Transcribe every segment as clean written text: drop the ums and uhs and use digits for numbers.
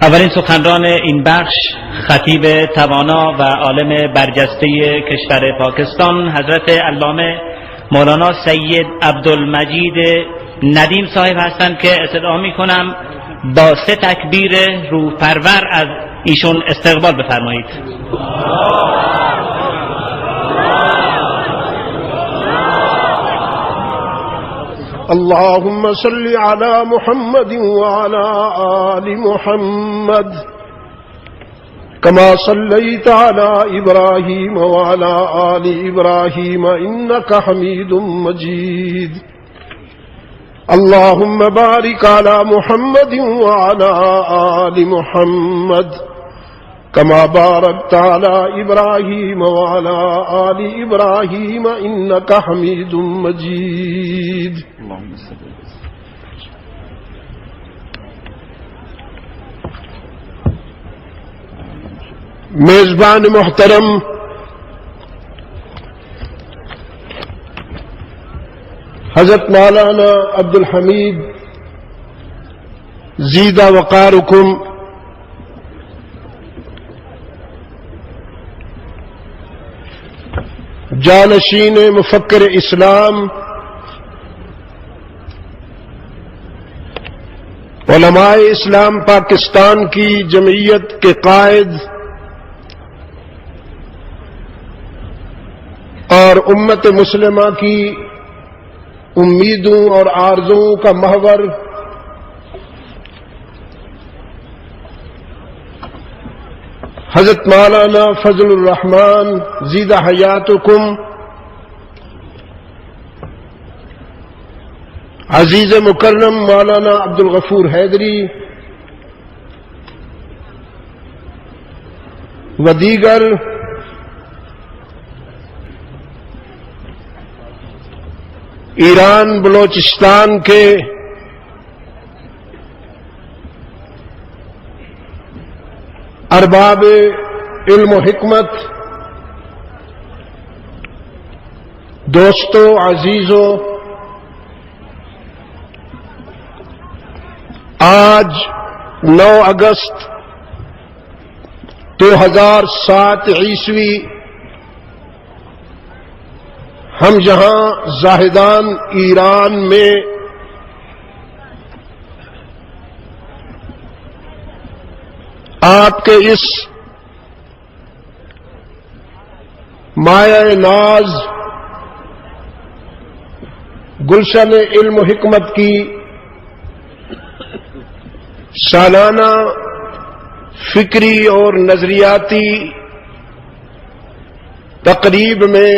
اولین سخنران این بخش خطیب توانا و عالم برجسته کشور پاکستان حضرت علامه مولانا سید عبدالمجید ندیم صاحب هستند که استدعا میکنم با 3 تکبیر روح پرور از ایشون استقبال بفرمایید. اللهم صل على محمد وعلى آل محمد كما صليت على إبراهيم وعلى آل إبراهيم إنك حميد مجيد. اللهم بارك على محمد وعلى آل محمد كما باركت على إبراهيم وعلى آل إبراهيم إنك حميد مجيد. میزبان محترم، حضرت مولانا عبدالحمید زیدہ وقارکم، جانشین مفکر اسلام، علماء اسلام پاکستان کی جمعیت کے قائد اور امت مسلمہ کی امیدوں اور آرزوؤں کا محور حضرت مولانا فضل الرحمان زیدہ حیاتکم، عزیز مکرم مولانا عبدالغفور حیدری و دیگر ایران بلوچستان کے ارباب علم و حکمت، دوستو، عزیزو، آج 9 اگست 2007 عیسوی ہم جہاں زاہدان ایران میں آپ کے اس مایہ ناز گلشن علم و حکمت کی سالانہ فکری اور نظریاتی تقریب میں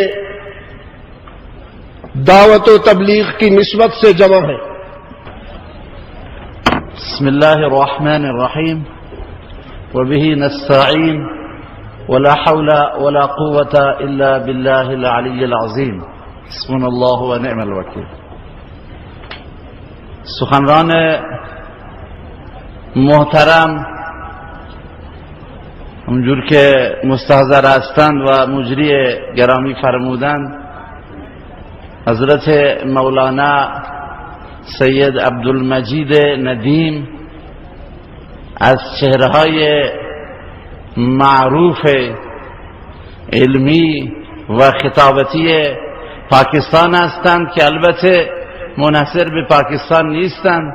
دعوت و تبلیغ کی نسبت سے جمع ہے. بسم اللہ الرحمن الرحیم وبه نستعین ولا حول ولا قوة الا باللہ العلی العظیم حسبنا اللہ ونعم الوکیل. سخنران محترم، همجور که مستحضر هستند و مجری گرامی فرمودند، حضرت مولانا سید عبدالمجید ندیم از چهره‌های معروف علمی و خطابتی پاکستان هستند که البته منحصر به پاکستان نیستند،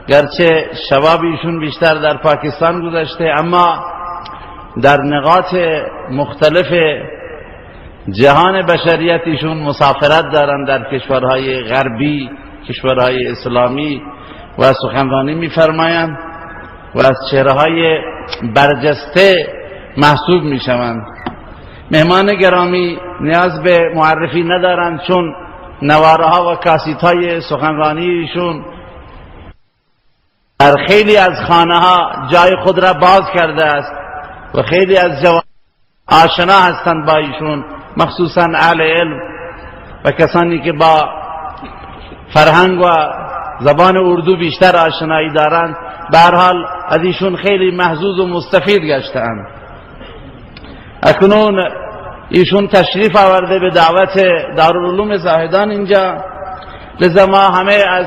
گرچه شباب ایشون بیشتر در پاکستان گذشته، اما در نقاط مختلف جهان بشریت ایشون مسافرت دارند در کشورهای غربی، کشورهای اسلامی و سخنرانی می‌فرمایند و از چهره‌های برجسته محسوب می‌شوند. مهمان گرامی نیاز به معرفی ندارند، چون نواره‌ها و کاسیت‌های سخنرانی ایشون در خیلی از خانه‌ها جای خود را باز کرده است و خیلی از جوان آشنا هستند با ایشون، مخصوصا اهل علم و کسانی که با فرهنگ و زبان اردو بیشتر آشنایی دارند. به هر حال از ایشون خیلی محظوظ و مستفید گشتند. اکنون ایشون تشریف آورده به دعوت دارالعلوم زاهدان اینجا، لذا ما همه از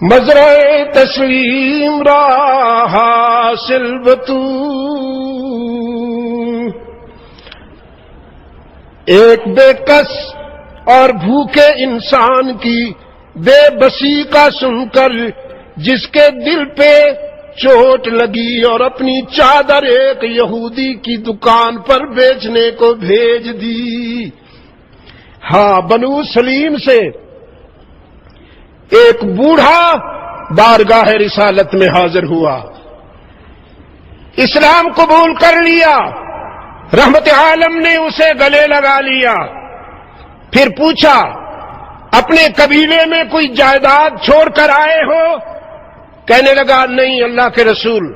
مزرعے تسلیم را حاصل بتو، ایک بے کس اور بھوکے انسان کی بے بسی کا سن کر جس کے دل پہ چوٹ لگی اور اپنی چادر ایک یہودی کی دکان پر بیچنے کو بھیج دی۔ ہاں، بنو سلیم سے ایک بوڑھا بارگاہ رسالت میں حاضر ہوا، اسلام قبول کر لیا، رحمت عالم نے اسے گلے لگا لیا، پھر پوچھا اپنے قبیلے میں کوئی جائیداد چھوڑ کر آئے ہو؟ کہنے لگا نہیں اللہ کے رسول،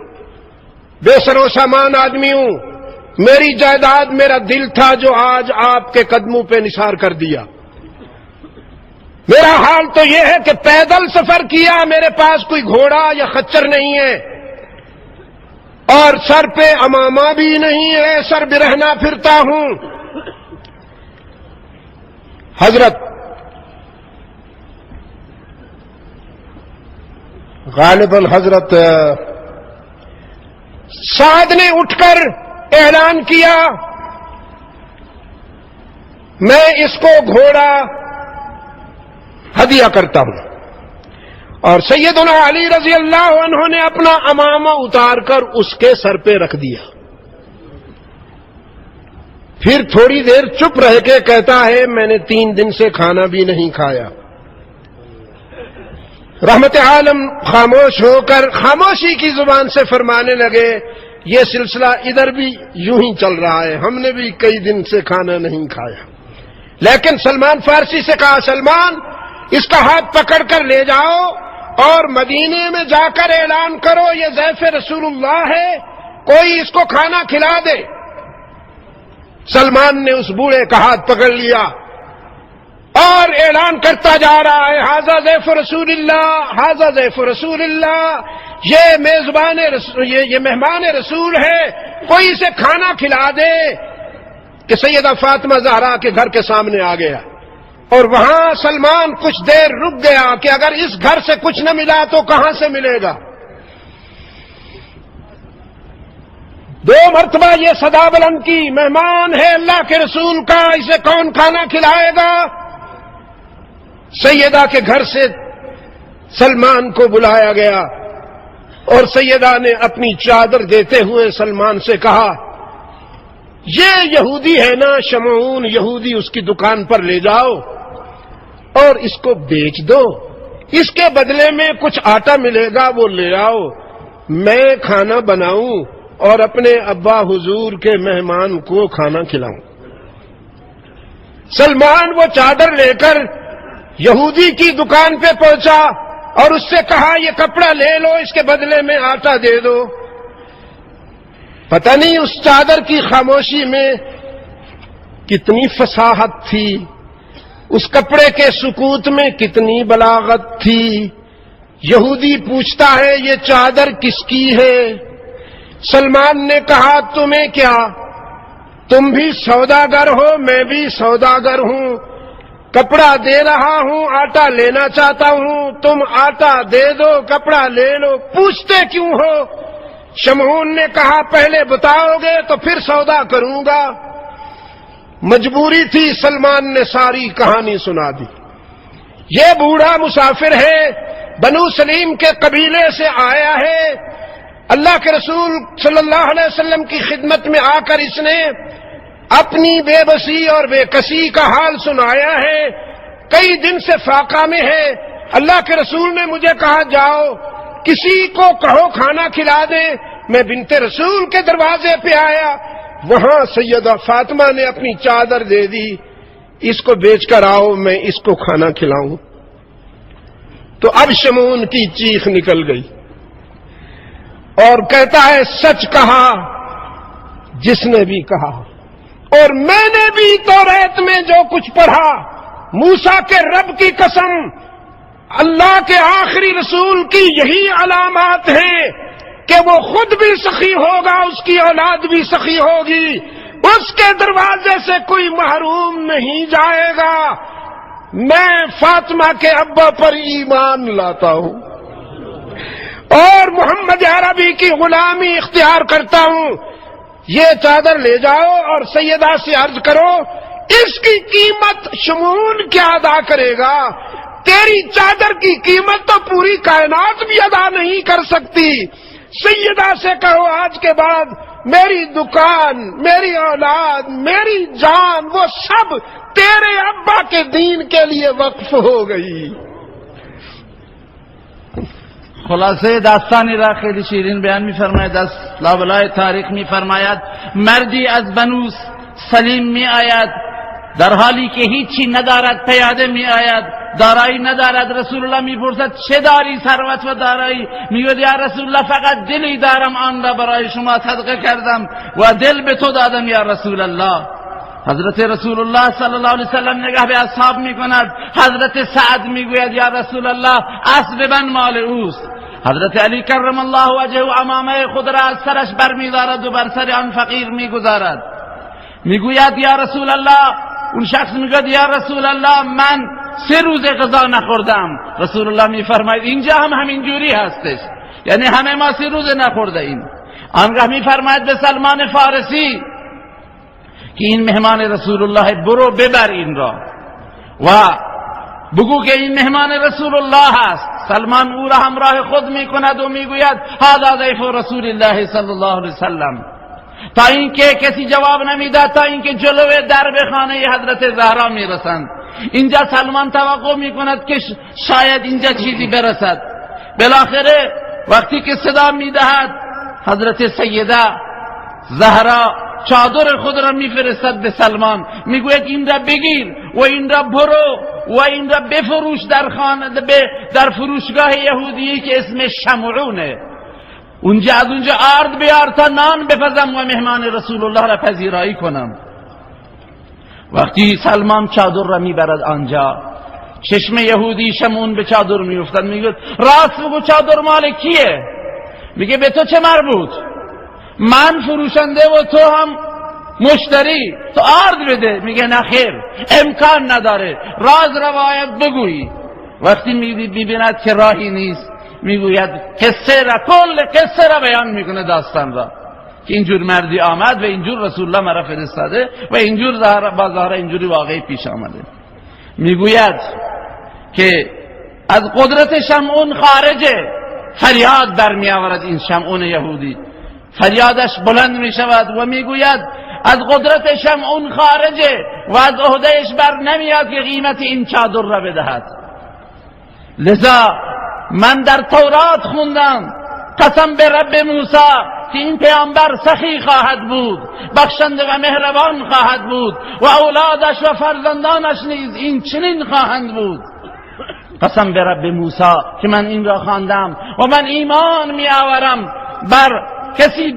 بے سر و سامان آدمی ہوں، میری جائیداد میرا دل تھا جو آج آپ کے قدموں پہ نثار کر دیا۔ میرا حال تو یہ ہے کہ پیدل سفر کیا، میرے پاس کوئی گھوڑا یا خچر نہیں ہے، اور سر پہ امامہ بھی نہیں ہے، سر برہنہ پھرتا ہوں۔ حضرت غالباً حضرت سعد نے اٹھ کر اعلان کیا میں اس کو گھوڑا ہدیہ کرتا ہوں، اور سیدنا علی رضی اللہ عنہ نے اپنا امامہ اتار کر اس کے سر پہ رکھ دیا۔ پھر تھوڑی دیر چپ رہ کے کہتا ہے میں نے 3 دن سے کھانا بھی نہیں کھایا۔ رحمت عالم خاموش ہو کر خاموشی کی زبان سے فرمانے لگے یہ سلسلہ ادھر بھی یوں ہی چل رہا ہے، ہم نے بھی کئی دن سے کھانا نہیں کھایا۔ لیکن سلمان فارسی سے کہا سلمان اس کا ہاتھ پکڑ کر لے جاؤ اور مدینے میں جا کر اعلان کرو یہ ضیف رسول اللہ ہے، کوئی اس کو کھانا کھلا دے۔ سلمان نے اس بوڑھے کا ہاتھ پکڑ لیا اور اعلان کرتا جا رہا ہے ھذا ضیف رسول اللہ، ھذا ضیف رسول اللہ، یہ میزبان یہ مہمان رسول ہے، کوئی اسے کھانا کھلا دے۔ کہ سیدہ فاطمہ زہرا کے گھر کے سامنے آ گیا اور وہاں سلمان کچھ دیر رک گیا کہ اگر اس گھر سے کچھ نہ ملا تو کہاں سے ملے گا۔ 2 مرتبہ یہ صدا بلند کی مہمان ہے اللہ کے رسول کا، اسے کون کھانا کھلائے گا؟ سیدہ کے گھر سے سلمان کو بلایا گیا اور سیدہ نے اپنی چادر دیتے ہوئے سلمان سے کہا یہ یہودی ہے نا شمعون یہودی، اس کی دکان پر لے جاؤ اور اس کو بیچ دو، اس کے بدلے میں کچھ آٹا ملے گا وہ لے آؤ، میں کھانا بناؤں اور اپنے ابا حضور کے مہمان کو کھانا کھلاؤں۔ سلمان وہ چادر لے کر یہودی کی دکان پہ پہنچا اور اس سے کہا یہ کپڑا لے لو، اس کے بدلے میں آٹا دے دو۔ پتہ نہیں اس چادر کی خاموشی میں کتنی فصاحت تھی، اس کپڑے کے سکوت میں کتنی بلاغت تھی۔ یہودی پوچھتا ہے یہ چادر کس کی ہے؟ سلمان نے کہا تمہیں کیا، تم بھی سوداگر ہو میں بھی سوداگر ہوں، کپڑا دے رہا ہوں آٹا لینا چاہتا ہوں، تم آٹا دے دو کپڑا لے لو، پوچھتے کیوں ہو؟ شمعون نے کہا پہلے بتاؤ گے تو پھر سودا کروں گا۔ مجبوری تھی، سلمان نے ساری کہانی سنا دی۔ یہ بوڑھا مسافر ہے، بنو سلیم کے قبیلے سے آیا ہے، اللہ کے رسول صلی اللہ علیہ وسلم کی خدمت میں آ کر اس نے اپنی بے بسی اور بے کسی کا حال سنایا ہے، کئی دن سے فاقہ میں ہے۔ اللہ کے رسول نے مجھے کہا جاؤ کسی کو کہو کھانا کھلا دے، میں بنت رسول کے دروازے پہ آیا، وہاں سیدہ فاطمہ نے اپنی چادر دے دی، اس کو بیچ کر آؤ میں اس کو کھانا کھلاؤں۔ تو اب شمعون کی چیخ نکل گئی اور کہتا ہے سچ کہا جس نے بھی کہا، اور میں نے بھی توریت میں جو کچھ پڑھا، موسیٰ کے رب کی قسم اللہ کے آخری رسول کی یہی علامات ہیں کہ وہ خود بھی سخی ہوگا، اس کی اولاد بھی سخی ہوگی، اس کے دروازے سے کوئی محروم نہیں جائے گا۔ میں فاطمہ کے ابا پر ایمان لاتا ہوں۔ اور محمد عربی کی غلامی اختیار کرتا ہوں، یہ چادر لے جاؤ اور سیدہ سے عرض کرو اس کی قیمت شمعون کیا ادا کرے گا؟ تیری چادر کی قیمت تو پوری کائنات بھی ادا نہیں کر سکتی۔ سیدہ سے کہو آج کے بعد میری دکان، میری اولاد، میری جان، وہ سب تیرے ابا کے دین کے لیے وقف ہو گئی۔ خلاصه داستانی را خیلی شیرین بیان می فرماید از لابلای تاریخ می فرماید مردی از بنو سلیم می آید در حالی که هیچی ندارد، پیاده می آید، دارایی ندارد. رسول الله می پرسد چه داری؟ ثروت و دارایی؟ میگوید یا رسول الله فقط دلی دارم، آن را برای شما صدقه کردم و دل به تو دادم یا رسول الله. حضرت رسول الله صلی الله علیه وسلم نگاه به اصحاب می کند. حضرت سعد می گوید یا رسول الله اسب من مال اوست. حضرت علی کرم الله وجهه امامه خود را از سرش برمی‌دارد و بر سر آن فقیر می‌گذارد. میگوید یا رسول الله، اون شخص میگوید یا رسول الله من 3 روز غذا نخوردم. رسول الله میفرماید اینجا هم همین جوری هستش، یعنی همه ما 3 روز نخورده ایم. آنگاه میفرماید به سلمان فارسی که این مهمان رسول الله برو ببر این را و بگو که این مهمان رسول الله است. سلمان او را همراه خود میکند و میگوید هذا ضیف رسول الله صلی الله علیه وسلم، تا اینکه کسی جواب نمیداد، تا اینکه جلوی درب خانه حضرت زهرا میرسند. اینجا سلمان توقع میکند که شاید اینجا چیزی برسد. بالاخره وقتی که صدا میدهد حضرت سیده زهرا چادر خود را میفرستد به سلمان، میگوید این را بگیر و این را برو و این را بفروش در فروشگاه یهودی که اسمش شمعونه. اونجا از اونجا آرد بیار تا نان بپزم و مهمان رسول الله را پذیرایی کنم. وقتی سلمان چادر را میبرد آنجا، چشم یهودی شمعون به چادر میافتد. میگه راست بگو چادر مال کیه؟ میگه به تو چه مربوط؟ من فروشنده و تو هم مشتری، تو آرد بده. میگه نه خیر، امکان نداره، راز روایت بگویی. وقتی میبیند که راهی نیست، میگوید قصه را، کل قصه را بیان میکنه، داستان را که اینجور مردی آمد و اینجور رسول الله مرا فرستاده و اینجور با زهرا اینجوری واقعی پیش آمده. میگوید که از قدرت شمعون خارجه، فریاد برمی آورد این شمعون یهودی، فریادش بلند می شود و میگوید از قدرت شمعون خارجه و از عهدهش بر نمیاد که قیمت این چادر را بدهد. لذا من در تورات خوندم قسم به رب موسی که این پیامبر سخی خواهد بود، بخشنده و مهربان خواهد بود و اولادش و فرزندانش نیز این چنین خواهند بود. قسم به رب موسی که من این را خواندم و من ایمان می آورم بر کسی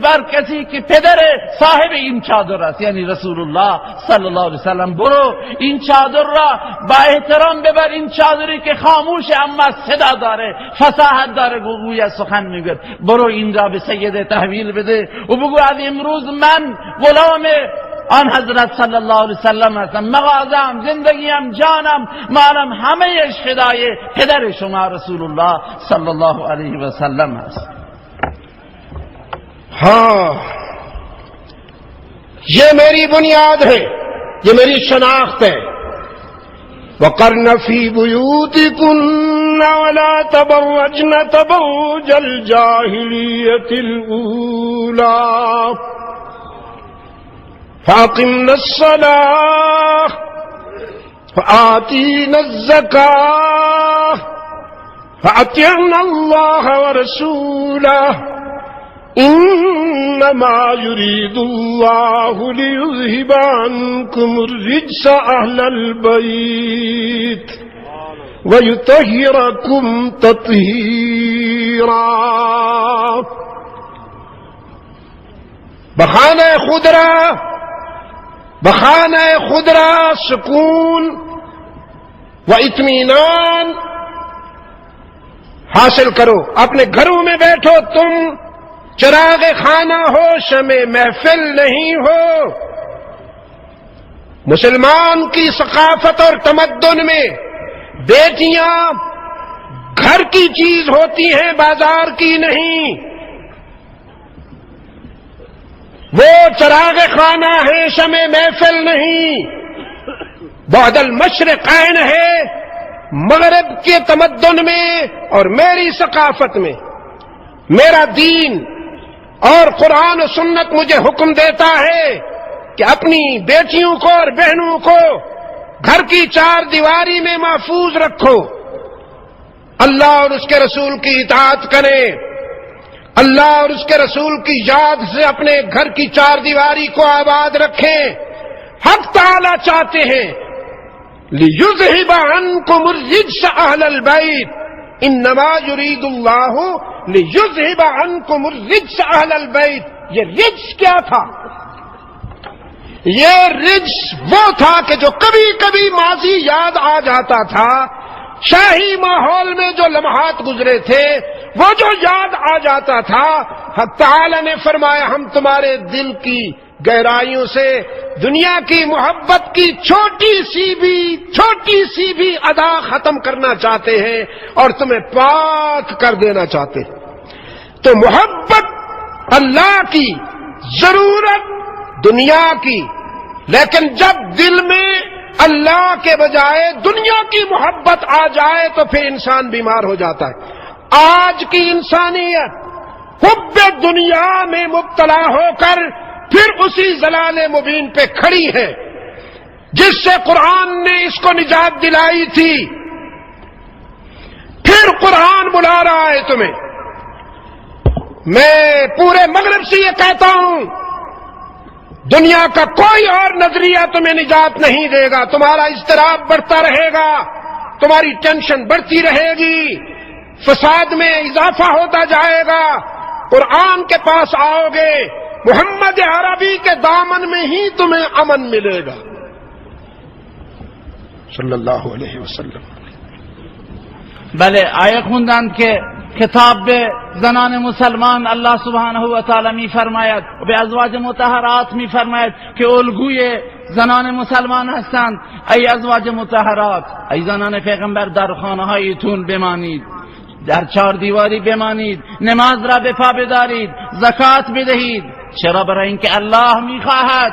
که پدر صاحب این چادر است، یعنی رسول الله صلی الله علیه وسلم. برو این چادر را با احترام ببر، این چادری که خاموش اما صدا داره، فصاحت داره، گویا سخن میگه. برو این را به سیده تحویل بده و بگو از امروز من غلام آن حضرت صلی الله علیه وسلم هستم، مغازم، زندگیم، جانم، مالم همه‌اش فدای پدر شما رسول الله صلی الله علیه وسلم هست. ہاں، یہ میری بنیاد ہے، یہ میری شناخت ہے۔ وَقَرْنَ فِي بُيُوتِكُنَّ وَلَا تَبَرَّجْنَ تَبَرُّجَ الْجَاهِلِيَّةِ الْأُولَى فَأَقِمْنَ الصَّلَاةَ وَآتِينَ الزَّكَاةَ وَأَطِعْنَ اللَّهَ وَرَسُولَهُ انما يريد الله ليذهب عنكم الرجس اهل البيت ويطهركم تطهيرا۔ بخانہ خضرا سکون و اطمینان حاصل کرو۔ اپنے گھروں میں بیٹھو، تم چراغ خانہ ہو، شمع محفل نہیں ہو۔ مسلمان کی ثقافت اور تمدن میں بیٹیاں گھر کی چیز ہوتی ہیں، بازار کی نہیں. وہ چراغ خانہ ہے، شمع محفل نہیں. بعد المشرقین ہے، مغرب کے تمدن میں اور میری ثقافت میں. میرا دین اور قرآن و سنت مجھے حکم دیتا ہے کہ اپنی بیٹیوں کو اور بہنوں کو گھر کی چار دیواری میں محفوظ رکھو، اللہ اور اس کے رسول کی اطاعت کریں، اللہ اور اس کے رسول کی یاد سے اپنے گھر کی چار دیواری کو آباد رکھیں. حق تعالی چاہتے ہیں لِيُذْهِبَ عَنْكُمُ الرِّجْسَ أَهْلَ الْبَيْتِ إِنَّمَا يُرِيدُ اللَّهُ لِيُذْهِبَ عَنْكُمُ الرِّجْسَ أَهْلَ الْبَيْتِ. یہ رجس کیا تھا؟ یہ رجس وہ تھا کہ جو کبھی کبھی ماضی یاد آ جاتا تھا، شاہی ماحول میں جو لمحات گزرے تھے وہ جو یاد آ جاتا تھا. حق تعالی نے فرمایا ہم تمہارے دل کی گہرائیوں سے دنیا کی محبت کی چھوٹی سی بھی ادا ختم کرنا چاہتے ہیں اور تمہیں پاک کر دینا چاہتے ہیں. تو محبت اللہ کی، ضرورت دنیا کی، لیکن جب دل میں اللہ کے بجائے دنیا کی محبت آ جائے تو پھر انسان بیمار ہو جاتا ہے. آج کی انسانیت حب دنیا میں مبتلا ہو کر پھر اسی ضلال مبین پہ کھڑی ہے جس سے قرآن نے اس کو نجات دلائی تھی. پھر قرآن بلا رہا ہے تمہیں. میں پورے مغرب سے یہ کہتا ہوں دنیا کا کوئی اور نظریہ تمہیں نجات نہیں دے گا. تمہارا اضطراب بڑھتا رہے گا، تمہاری ٹینشن بڑھتی رہے گی، فساد میں اضافہ ہوتا جائے گا. قرآن کے پاس آؤ گے، محمد عربی کے دامن میں ہی تمہیں امن ملے گا صلی اللہ علیہ وسلم. بله آیه خوندند که کتاب به زنان مسلمان الله سبحانه و تعالی می فرماید و به ازواج مطهرات می فرماید که الگوی زنان مسلمان هستند. ای ازواج مطهرات، ای زنان پیغمبر، در خانه هایتون بمانید، در چار دیواری بمانید، نماز را به پا بدارید، زکات بدهید. چرا؟ برای اینکه الله میخواهد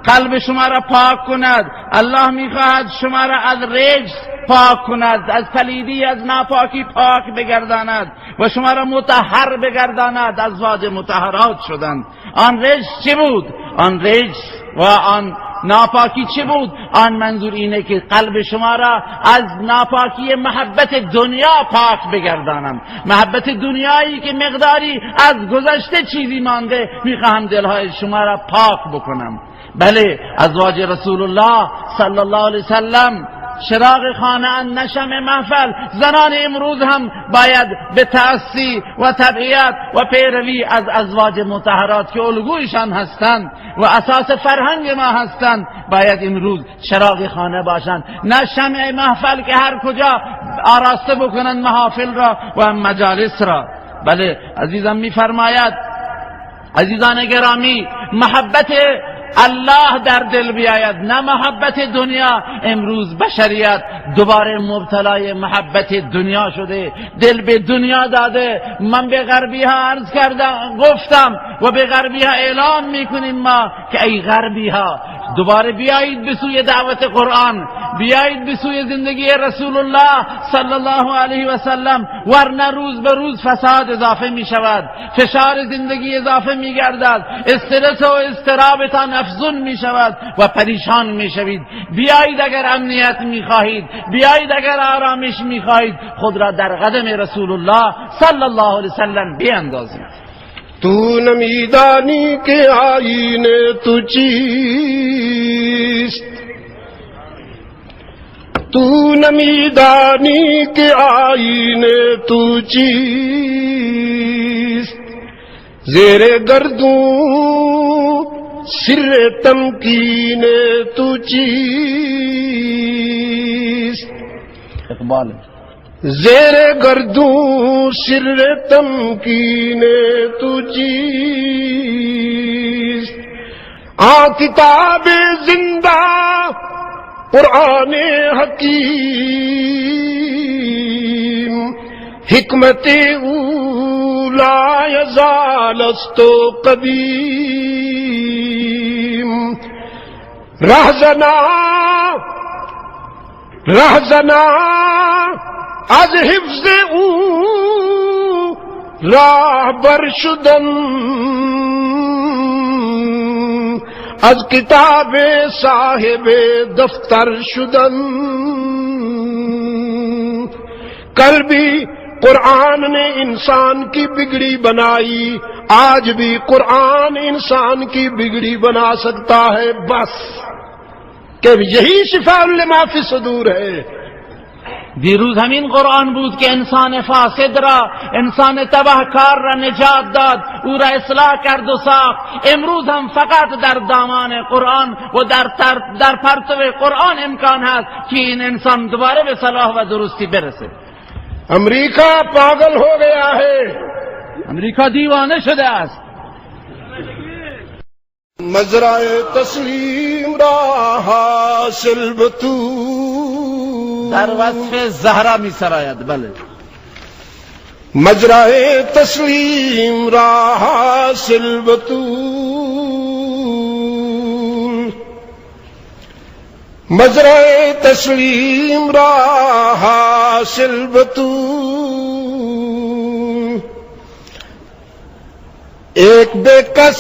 قلب شما را پاک کند. الله میخواهد شما را از رجس پاک کند، از پلیدی، از ناپاکی پاک بگرداند و شما را مطهر بگرداند. ازواج مطهرات شدند. آن رجس چه بود؟ آن رجس و آن ناپاکی چه بود؟ آن منظور اینه که قلب شما را از ناپاکی محبت دنیا پاک بگردانم. محبت دنیایی که مقداری از گذشته چیزی مانده، میخواهم دلهای شما را پاک بکنم. بله، ازواج رسول الله صلی الله علیه وسلم چراغ خانه اند، نه شمع محفل. زنان امروز هم باید به تأسی و تبعیت و پیروی از ازواج مطهرات که الگویشان هستند و اساس فرهنگ ما هستند باید امروز چراغ خانه باشند، نه شمع محفل که هر کجا آراسته بکنند محافل را و مجالس را. بله، عزیزم میفرماید، عزیزان گرامی، محبت الله در دل بیاید، نه محبت دنیا. امروز بشریت دوباره مبتلای محبت دنیا شده، دل به دنیا داده. من به غربی ها عرض کردم، گفتم و به غربی ها اعلان میکنیم ما که ای غربی ها دوباره بیایید به سوی دعوت قرآن، بیایید به سوی زندگی رسول الله صلی الله علیه و سلم، ورنه روز به روز فساد اضافه می شود، فشار زندگی اضافه می گردد، استرس و اضطرابتان افزون می شود و پریشان می شوید. بیایید اگر امنیت می خواهید، بیایید اگر آرامش می خواهید، خود را در قدم رسول الله صلی الله علیه و سلم بیاندازید. تو نمیدانی که آیین تو چیست، تو نمیدانی که آیین تو چیست، زیر گردوں سر تمکین تو چیست. اقبال زیر گردوں سر تمکین تو چیست. کتاب زندہ قرآن حکیم حکمت اولا یزال است و قدیم رهزنا از حفظ او راهبر شدن، از کتاب صاحب دفتر شدن. کل بھی قرآن نے انسان کی بگڑی بنائی، آج بھی قرآن انسان کی بگڑی بنا سکتا ہے. بس کہ یہی شفاء لما فی الصدور ہے. دیروز همین قرآن بود که انسان فاسد را، انسان تبهکار را نجات داد، او را اصلاح کرد و ساخت. امروز هم فقط در دامان قرآن و در پرتو قرآن امکان هست که این انسان دوباره به صلاح و درستی برسه. امریکہ پاگل ہو گیا ہے، امریکا دیوانه شده است. مزرعہ تسلیم را حاصل بطور، در وصف زهرا می سراید. بله، مزرعہ تسلیم را حاصل بطور، مزرعہ تسلیم را حاصل بطور. ایک بے کس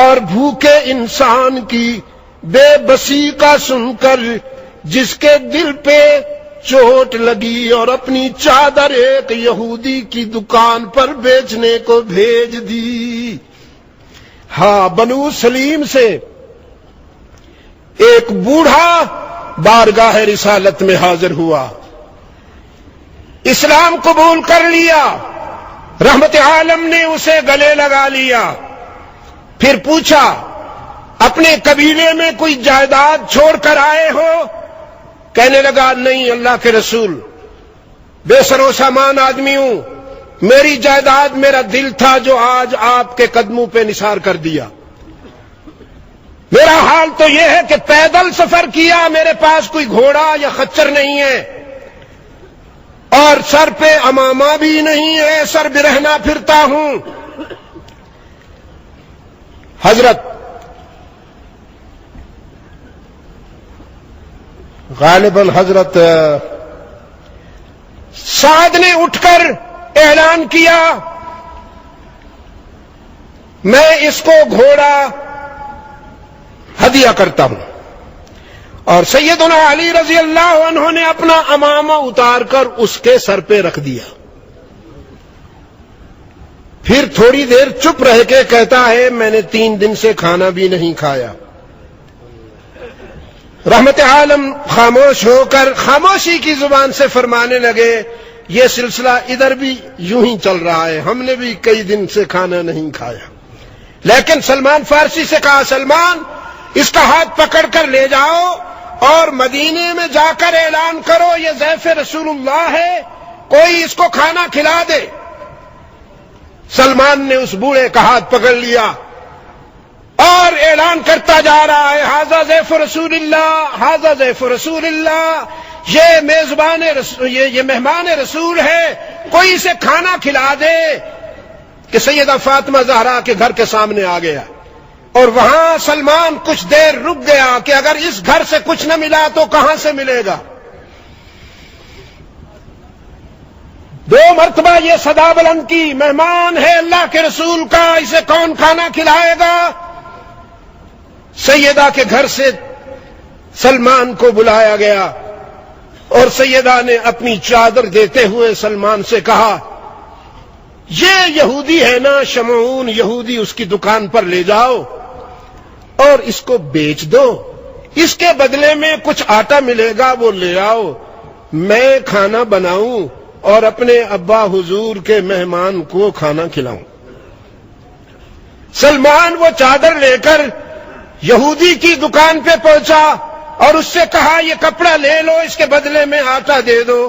اور بھوکے انسان کی بے بسی کا سن کر جس کے دل پہ چوٹ لگی اور اپنی چادر ایک یہودی کی دکان پر بیچنے کو بھیج دی. ہاں، بنو سلیم سے ایک بوڑھا بارگاہ رسالت میں حاضر ہوا، اسلام قبول کر لیا. رحمت عالم نے اسے گلے لگا لیا. پھر پوچھا اپنے قبیلے میں کوئی جائیداد چھوڑ کر آئے ہو؟ کہنے لگا نہیں اللہ کے رسول، بے سر و سامان آدمی ہوں. میری جائیداد میرا دل تھا جو آج آپ کے قدموں پہ نثار کر دیا. میرا حال تو یہ ہے کہ پیدل سفر کیا، میرے پاس کوئی گھوڑا یا خچر نہیں ہے، اور سر پہ امامہ بھی نہیں ہے، سر برہنہ پھرتا ہوں. حضرت غالباً حضرت سعد نے اٹھ کر اعلان کیا میں اس کو گھوڑا ہدیہ کرتا ہوں. اور سیدنا علی رضی اللہ عنہ نے اپنا امامہ اتار کر اس کے سر پہ رکھ دیا. پھر تھوڑی دیر چپ رہ کے کہتا ہے میں نے 3 دن سے کھانا بھی نہیں کھایا. رحمت عالم خاموش ہو کر خاموشی کی زبان سے فرمانے لگے یہ سلسلہ ادھر بھی یوں ہی چل رہا ہے، ہم نے بھی کئی دن سے کھانا نہیں کھایا. لیکن سلمان فارسی سے کہا سلمان اس کا ہاتھ پکڑ کر لے جاؤ اور مدینے میں جا کر اعلان کرو یہ ضیف رسول اللہ ہے، کوئی اس کو کھانا کھلا دے. سلمان نے اس بوڑھے کا ہاتھ پکڑ لیا اور اعلان کرتا جا رہا ہے ھذا ضیف رسول اللہ، ھذا ضیف رسول اللہ، یہ میزبان یہ مہمان رسول ہے، کوئی اسے کھانا کھلا دے. کہ سیدہ فاطمہ زہرا کے گھر کے سامنے آ گیا اور وہاں سلمان کچھ دیر رک گیا کہ اگر اس گھر سے کچھ نہ ملا تو کہاں سے ملے گا. 2 مرتبہ یہ صدا بلند کی مہمان ہے اللہ کے رسول کا، اسے کون کھانا کھلائے گا. سیدہ کے گھر سے سلمان کو بلایا گیا اور سیدہ نے اپنی چادر دیتے ہوئے سلمان سے کہا یہ یہودی ہے نا شمعون یہودی، اس کی دکان پر لے جاؤ اور اس کو بیچ دو، اس کے بدلے میں کچھ آٹا ملے گا وہ لے آؤ، میں کھانا بناؤں اور اپنے ابا حضور کے مہمان کو کھانا کھلاؤں. سلمان وہ چادر لے کر یہودی کی دکان پہ پہنچا اور اس سے کہا یہ کپڑا لے لو، اس کے بدلے میں آٹا دے دو.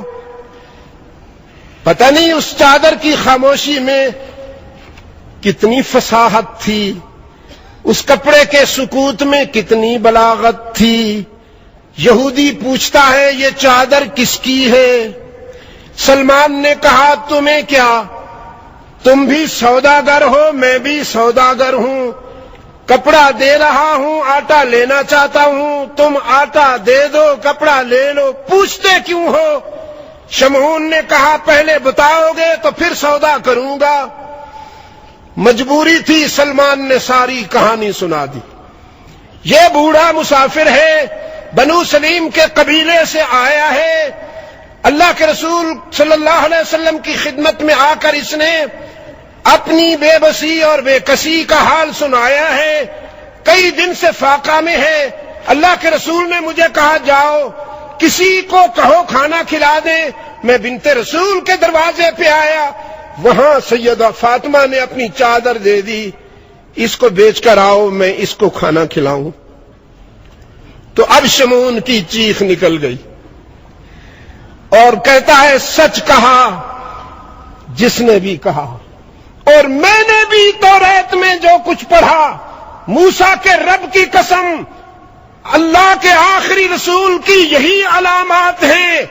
پتہ نہیں اس چادر کی خاموشی میں کتنی فصاحت تھی، اس کپڑے کے سکوت میں کتنی بلاغت تھی. یہودی پوچھتا ہے یہ چادر کس کی ہے؟ سلمان نے کہا تمہیں کیا، تم بھی سوداگر ہو، میں بھی سوداگر ہوں، کپڑا دے رہا ہوں، آٹا لینا چاہتا ہوں، تم آٹا دے دو کپڑا لے لو، پوچھتے کیوں ہو؟ شمعون نے کہا پہلے بتاؤ گے تو پھر سودا کروں گا۔ مجبوری تھی، سلمان نے ساری کہانی سنا دی۔ یہ بوڑھا مسافر ہے، بنو سلیم کے قبیلے سے آیا ہے، اللہ کے رسول صلی اللہ علیہ وسلم کی خدمت میں آ کر اس نے اپنی بے بسی اور بے کسی کا حال سنایا ہے، کئی دن سے فاقہ میں ہے۔ اللہ کے رسول نے مجھے کہا جاؤ کسی کو کہو کھانا کھلا دیں، میں بنت رسول کے دروازے پہ آیا، وہاں سیدہ فاطمہ نے اپنی چادر دے دی، اس کو بیچ کر آؤ میں اس کو کھانا کھلاؤں۔ تو اب شمعون کی چیخ نکل گئی اور کہتا ہے سچ کہا جس نے بھی کہا، اور میں نے بھی توریت میں جو کچھ پڑھا، موسیٰ کے رب کی قسم، اللہ کے آخری رسول کی یہی علامات ہیں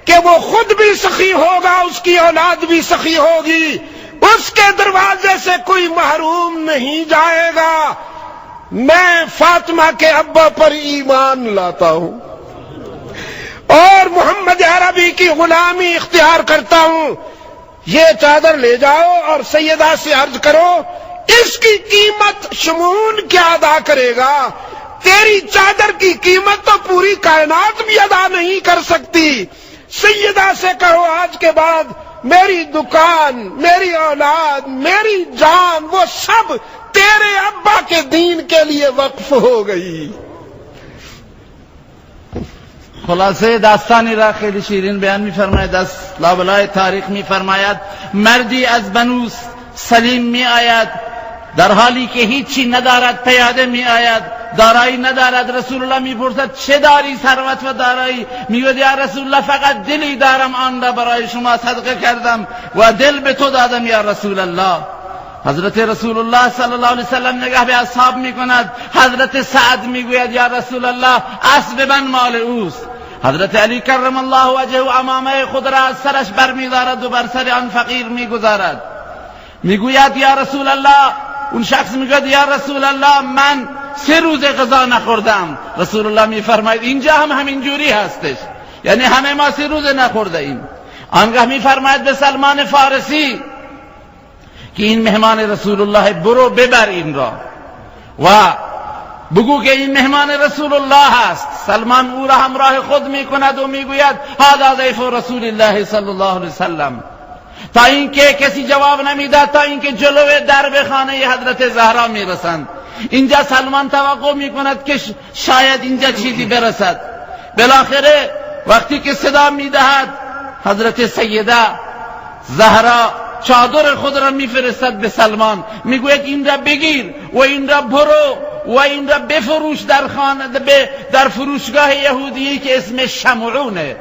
کہ وہ خود بھی سخی ہوگا، اس کی اولاد بھی سخی ہوگی، اس کے دروازے سے کوئی محروم نہیں جائے گا۔ میں فاطمہ کے ابا پر ایمان لاتا ہوں اور محمد عربی کی غلامی اختیار کرتا ہوں، یہ چادر لے جاؤ اور سیدہ سے عرض کرو اس کی قیمت شمعون کیا ادا کرے گا، تیری چادر کی قیمت تو پوری کائنات بھی ادا نہیں کر سکتی۔ سیدہ سے کہو آج کے بعد میری دکان، میری اولاد، میری جان، وہ سب تیرے ابا کے دین کے لیے وقف ہو گئی۔ خلاصه داستانی را خیلی شیرین بیان می‌فرماید، از لابلای تاریخ می‌فرماید مردی از بنو سلیم می‌آید در حالی که هیچی ندارد، پیاده می‌آید، دارایی ندارد. رسول الله می‌پرسد چه داری؟ ثروت و دارایی؟ میگوید یا رسول الله فقط دلی دارم، آن را برای شما صدقه کردم و دل به تو دادم یا رسول الله. حضرت رسول الله صلی الله علیه وسلم نگاه به اصحاب می‌کند. حضرت سعد میگوید یا رسول الله اسب من مال اوست. حضرت علی کرم الله وجهه امامه خود را از سرش برمی‌دارد و بر سر آن فقیر می‌گذارد. میگوید یا رسول الله، اون شخص میگوید یا رسول الله من 3 روز غذا نخوردم. رسول الله میفرماید اینجا هم همین جوری هستش، یعنی همه ما 3 روز نخورده ایم. آنگاه میفرماید به سلمان فارسی که این مهمان رسول الله برو ببر این را و بگو که این مهمان رسول الله است. سلمان او را همراه خود میکند و میگوید هذا ضیف رسول الله صلی الله علیه وسلم، تا اینکه کسی جواب نمیداد، تا اینکه جلوی درب خانه حضرت زهرا میرسند. اینجا سلمان توقع میکند که شاید اینجا چیزی برسد. بالاخره وقتی که صدا میدهد حضرت سیده زهرا چادر خود را میفرستد به سلمان، میگوید این را بگیر و این را برو و این را بفروش در خانه، در فروشگاه یهودی که اسمش شمعونه.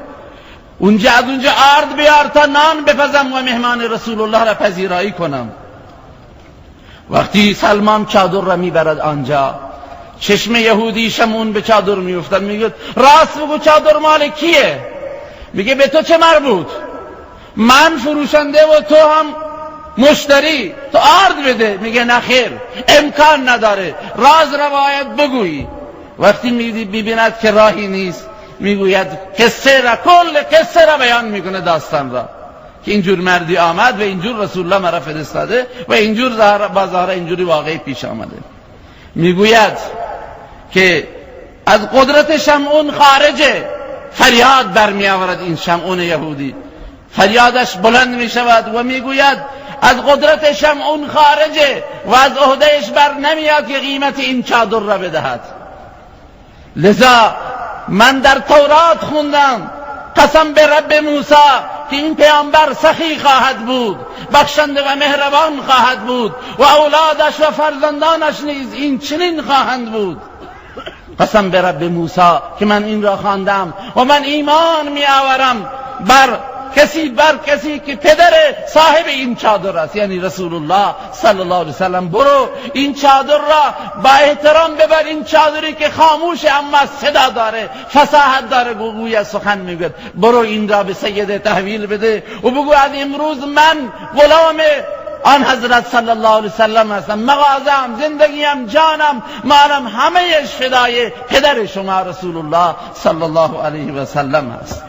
اونجا از اونجا آرد بیار تا نان بپزم و مهمان رسول الله را پذیرایی کنم. وقتی سلمان چادر را میبرد آنجا، چشم یهودی شمعون به چادر میافتد، میگه راست بگو چادر مال کیه؟ میگه به تو چه مربوط؟ من فروشنده و تو هم مشتری، تو آرد بده. میگه نخیر، امکان نداره، راز را باید بگویی. وقتی میبیند که راهی نیست، میگوید قصه را، کل قصه را بیان میکنه، داستان را که اینجور مردی آمد و اینجور رسول الله مرا فرستاده و اینجور با زهرا اینجوری واقعی پیش آمده. میگوید که از قدرت شمعون خارجه، فریاد برمی آورد این شمعون یهودی، فریادش بلند می شود و میگوید از قدرت شمعون خارجه و از عهدهش بر نمیاد که قیمت این چادر را بدهد. لذا من در تورات خوندم قسم به رب موسی که این پیامبر سخی خواهد بود، بخشنده و مهربان خواهد بود و اولادش و فرزندانش نیز این چنین خواهند بود. قسم به رب موسی که من این را خواندم و من ایمان می آورم بر کسی بر کسی که پدر صاحب این چادر است، یعنی رسول الله صلی الله علیه وسلم، برو این چادر را با احترام ببر. این چادری که خاموش اما صدا داره، فصاحت داره، گویا سخن میگوید، برو این را به سید تحویل بده و بگو از امروز من غلام آن حضرت صلی الله علیه وسلم هستم، مغازم، زندگیم، جانم، مالم همه‌اش فدای پدر شما رسول الله صلی الله علیه وسلم است.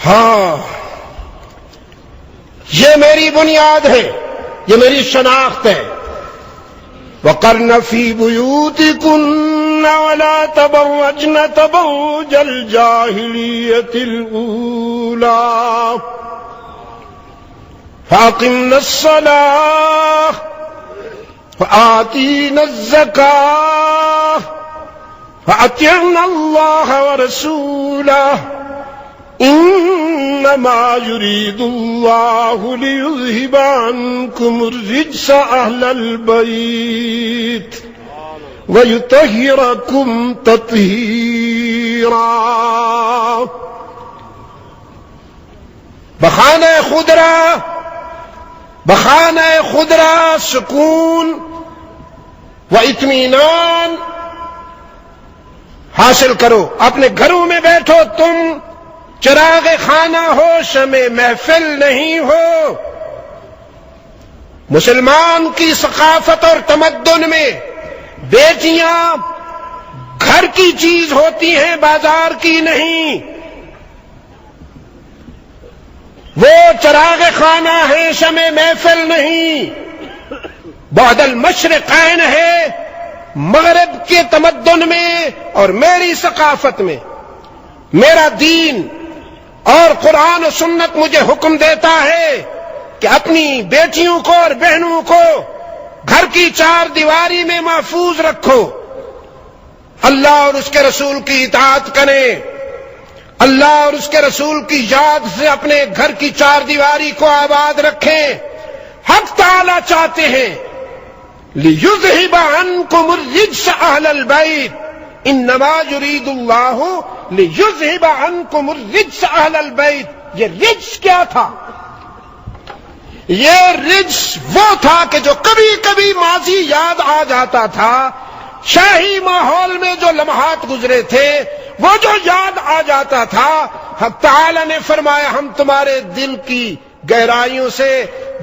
ہاں، یہ میری بنیاد ہے، یہ میری شناخت ہے. وَقَرْنَ فِي بُيُوتِكُنَّ وَلَا تَبَرَّجْنَ تَبَرُّجَ الْجَاهِلِيَّةِ الْأُولَىٰ فَأَقِمْنَ الصَّلَاةَ وَآتِينَ الزَّكَاةَ وَأَطِعْنَ اللَّهَ وَرَسُولَهُ إنما يريد الله ليذهب عنكم الرجس أهل البيت ويطهركم تطهيرا. بخانہ خضرا سکون و اطمینان حاصل کرو. اپنے گھروں میں بیٹھو، تم چراغ خانہ ہو، شمع محفل نہیں ہو. مسلمان کی ثقافت اور تمدن میں بیٹیاں گھر کی چیز ہوتی ہیں، بازار کی نہیں. وہ چراغ خانہ ہے، شمع محفل نہیں. بعد المشرقین ہے مغرب کے تمدن میں اور میری ثقافت میں. میرا دین اور قرآن و سنت مجھے حکم دیتا ہے کہ اپنی بیٹیوں کو اور بہنوں کو گھر کی چار دیواری میں محفوظ رکھو. اللہ اور اس کے رسول کی اطاعت کریں. اللہ اور اس کے رسول کی یاد سے اپنے گھر کی چار دیواری کو آباد رکھیں. حق تعالی چاہتے ہیں لِيُذْهِبَ عَنْكُمُ الرِّجْسَ أَهْلَ الْبَيْتِ انما يريد الله ليذهب عنكم الرجس اهل البيت. یہ رجس کیا تھا؟ یہ رجس وہ تھا کہ جو کبھی کبھی ماضی یاد آ جاتا تھا، شاہی ماحول میں جو لمحات گزرے تھے وہ جو یاد آ جاتا تھا. حق تعالی نے فرمایا ہم تمہارے دل کی گہرائیوں سے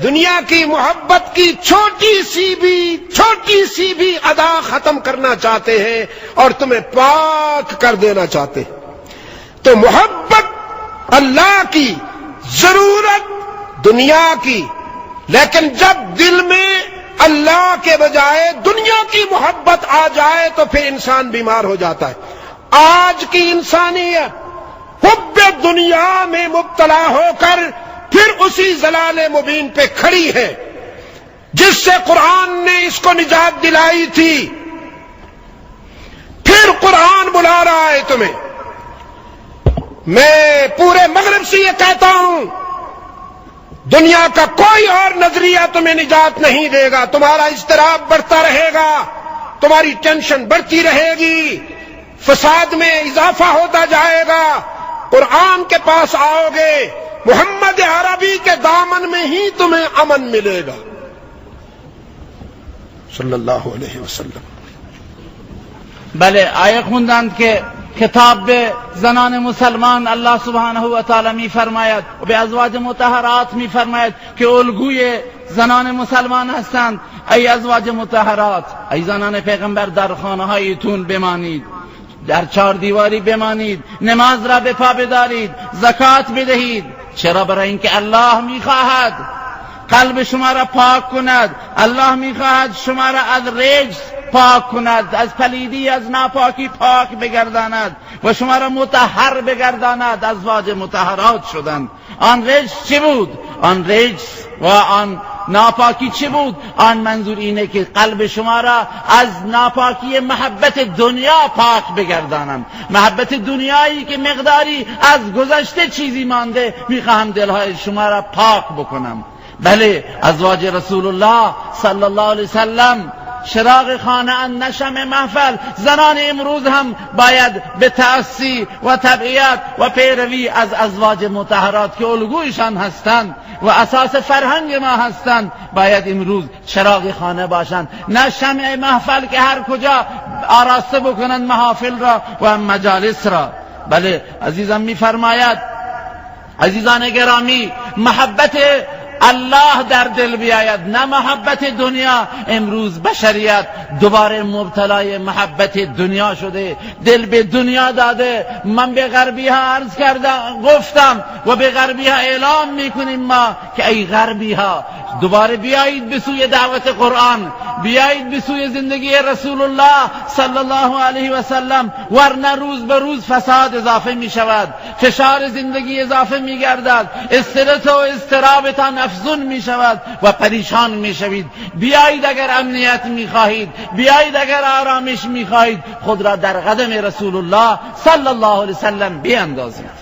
دنیا کی محبت کی چھوٹی سی بھی ادا ختم کرنا چاہتے ہیں اور تمہیں پاک کر دینا چاہتے ہیں. تو محبت اللہ کی، ضرورت دنیا کی، لیکن جب دل میں اللہ کے بجائے دنیا کی محبت آ جائے تو پھر انسان بیمار ہو جاتا ہے. آج کی انسانیت حب دنیا میں مبتلا ہو کر پھر اسی ضلال مبین پہ کھڑی ہے جس سے قرآن نے اس کو نجات دلائی تھی. پھر قرآن بلا رہا ہے تمہیں. میں پورے مغرب سے یہ کہتا ہوں دنیا کا کوئی اور نظریہ تمہیں نجات نہیں دے گا. تمہارا اضطراب بڑھتا رہے گا، تمہاری ٹینشن بڑھتی رہے گی، فساد میں اضافہ ہوتا جائے گا. قرآن کے پاس آؤ گے، محمد عربی کے دامن میں ہی تمہیں امن ملے گا صلی اللہ علیہ وسلم. بله آیه خوندند که خطاب به زنان مسلمان الله سبحانه و تعالی میفرماید و به ازواج مطهرات میفرماید که الگوی زنان مسلمان هستند. ای ازواج مطهرات، ای زنان پیغمبر، در خانه هایتون بمانید، در چار دیواری بمانید، نماز را به پا بدارید، زکات بدهید. چرا؟ برای اینکه الله میخواهد قلب شما را پاک کند. الله میخواهد شما را از رجس پاک کند، از پلیدی، از ناپاکی پاک بگرداند و شما را مطهر بگرداند. ازواج مطهرات شدند. آن رجس چی بود؟ آن رجس و آن ناپاکی چی بود؟ آن منظور اینه که قلب شما را از ناپاکی محبت دنیا پاک بگردانم. محبت دنیایی که مقداری از گذشته چیزی مانده، میخواهم دلهای شما را پاک بکنم. بله ازواج رسول الله صلی الله علیه وسلم چراغ خانه اند نه شمع محفل. زنان امروز هم باید به تأسی و تبعیت و پیروی از ازواج مطهرات که الگویشان هستند و اساس فرهنگ ما هستند باید امروز چراغ خانه باشند، نه شمع محفل که هر کجا آراسته بکنند محافل را و مجالس را. بله عزیزم میفرماید عزیزان گرامی محبت الله در دل بیاید نه محبت دنیا. امروز بشریت دوباره مبتلای محبت دنیا شده، دل به دنیا داده. من به غربی ها عرض کردم گفتم و به غربی ها اعلام میکنیم ما که ای غربی ها دوباره بیایید به سوی دعوت قرآن، بیایید به سوی زندگی رسول الله صلی الله علیه و سلم، ورنه روز به روز فساد اضافه می شود، فشار زندگی اضافه می گردد، استرس و اضطرابتان افزون می شود و پریشان می شوید. بیایید اگر امنیت می خواهید، بیایید اگر آرامش می خواهید، خود را در قدم رسول الله صلی الله علیه و سلم بیاندازید.